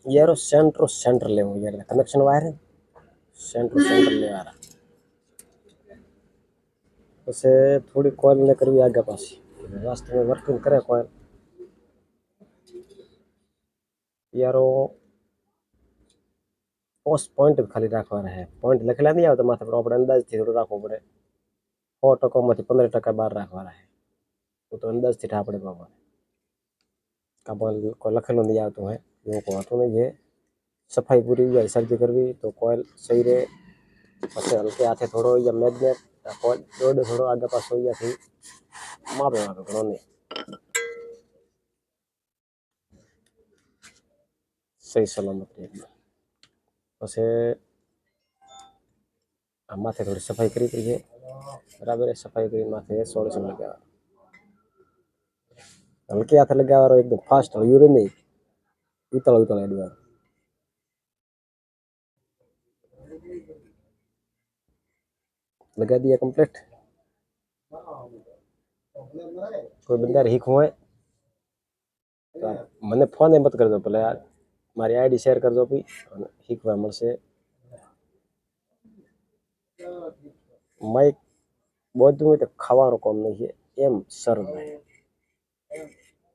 यार सेंटर ले यार कनेक्शन वायर है सेंटर ले आ रहा उसे थोड़ी कॉल ने करवी आगे पास रास्ते में वर्किंग करे कॉल यारो पोस्ट पॉइंट खाली राखवा है पॉइंट लखेला नहीं आवता माथे पर આપણે અંદાજથી થોડું રાખવું પડે 100% માંથી 15% બહાર રાખવાના है तो अंदाजથી ઠાપડે બાબા કાબલ કોઈ લખેલું નહીં આવતું है એવું કોઈ હોતું नहीं है सफाई पूरी या सर्दी करवी तो कॉइल सही रहे પછી હલકે હાથે થોડો या मैग्नेट कॉइल थोड़ो थोड़ो आगे पास हो या थी मापे वाળો ઘણો નહીં સહી સલામત રહે પછી આ માથે થોડી સફાઈ કરી છે બરાબર સફાઈ કરી માથે સોલ્યુશન લગાવવા હલકે હાથે લગાવવાનો એકદમ ફાસ્ટ હળ્યું નહીં ઉતળ ઉતળ એડવા लगा दिया कंप्लीट कोई बंदा हीख हुए तो मैंने फोन मत कर दो पहले यार मारी आईडी शेयर कर दो भी हीखवा મળશે माइक બધું હોય તો ખાવાનું કામ નહીં છે એમ સર્વ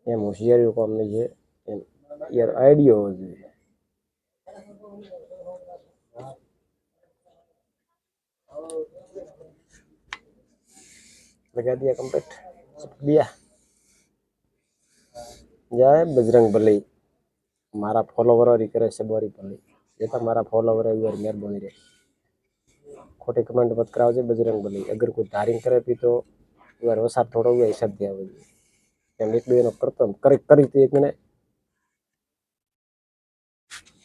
એમ હોશિયારીનું કામ નહીં છે એમ યાર આઈડિયા હોવો જોઈએ लगा दिया कंप्लीट दिया जय बजरंग बली मारा फॉलोवर और करे से बोरी बली ये तो मारा फॉलोवर है यार मेहरबानी रे खोटे कमेंट मत कराओ जे बजरंग बली अगर कोई धारिंग करे भी तो यार वसार थोड़ो हुआ हिसाब दिया हुआ एम एक दो करतो करी करी थी एक मैंने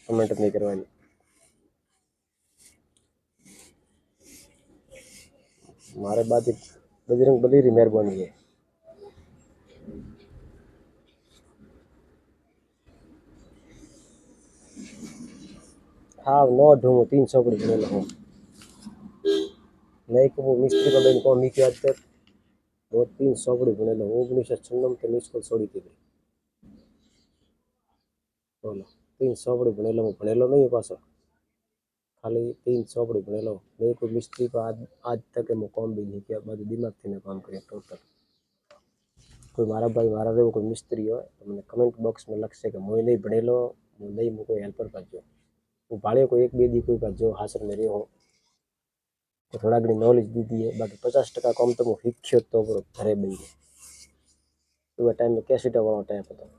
कमेंट नहीं करवानी मारे बाद बजरंग बली री मेहरबानी है हाँ नो ढूंढो 300 कड़ी बने हूँ नहीं कि वो मिस्त्री को बैंक को नीचे आते वो 300 कड़ी बने 1996 के मिस कॉल छोड़ी थी बोलो 300 कड़ी बनेलो नहीं पास खाली 300 कड़ी बनेलो नहीं कोई मिस्त्री को आज तक मैं काम भी नहीं किया बाद दिमाग थी काम किया टोटल कोई मारा भाई मारा रे कोई मिस्त्री हो तो मैंने कमेंट बॉक्स में लख से कि मुझे नहीं बनेलो नहीं मुझे कोई हेल्पर पाजो वो भाड़े को एक बेदी कोई पाजो हासिल मेरे हो तो थोड़ा घनी नॉलेज दी दी है बाकी 50% काम तो मैं सीख्यो तो घरे बही तो टाइम में कैसेट वाला टाइम હતો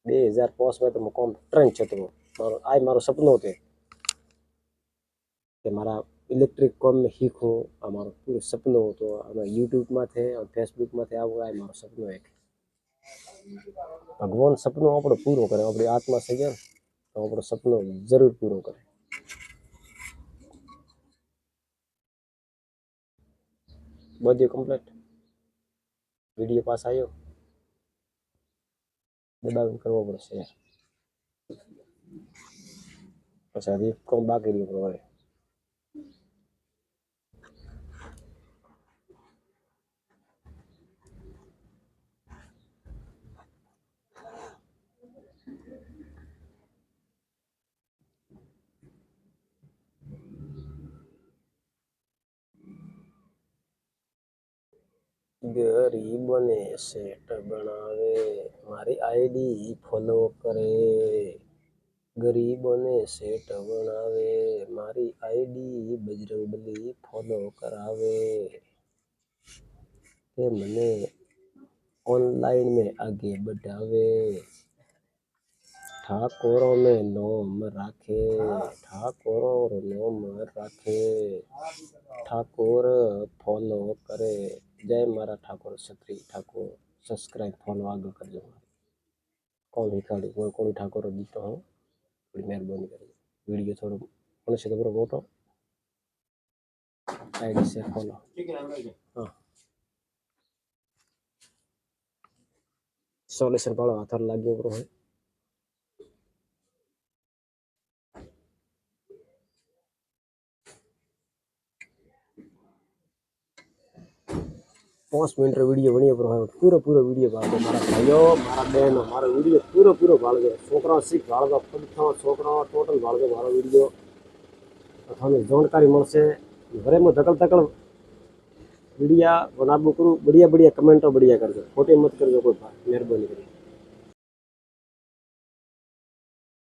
2005 में तो मैं काम ट्रेन छतो मारो आज मारो सपनो थे कि मारा इलेक्ट्रिक काम में सीखूं हमारो पूरा सपनो तो हमें यूट्यूब में थे और फेसबुक में थे आવો आज मारो सपनो है भगवान सपनो આપણો પૂરો કરે આપણી આત્મા થઈ જાય તો આપણો સપનો જરૂર પૂરો કરે બધું કમ્પ્લીટ વિડિયો પાસ આવ્યો દબાવીને કરવો પડશે પછી હજી કોમ બાકી રહ્યું હવે ગરીબોને સેટ બનાવે મારી આઈડી ફોલો કરે ગરીબોને સેટ બનાવે મારી આઈડી બજરંગબલી ફોલો કરાવે કે મને ऑनलाइन में आगे बढ़ावे ठाकोरों में नोम राखे ठाकोरों नोम राखे ठाकुर फॉलो करे जय मारा ठाकुर छत्री ठाकुर सब्सक्राइब फॉलो आगे कर दो कौन हिकाड़ी कोई ठाकुर दीतो हूँ बड़ी मेहरबानी करी वीडियो थोड़ा मनुष्य तो फोटो आईडी से फॉलो हाँ सोल्यूशन पालो हाथ लागे ब्रो है 5 मिनट वीडियो बनिए पर पूरा पूरा वीडियो भाड़ दो मारा भाइयों मारा बहनों मारा वीडियो पूरा पूरा भाड़ दो छोकरा सीख भाड़ दो खुद था छोकरा टोटल भाड़ दो मारा वीडियो थाने जानकारी મળશે घरे में धकल धकल वीडियो बनाबू करूँ बढ़िया बढ़िया कमेंटो बढ़िया करजो खोटी मत करजो कोई मेहरबानी करी।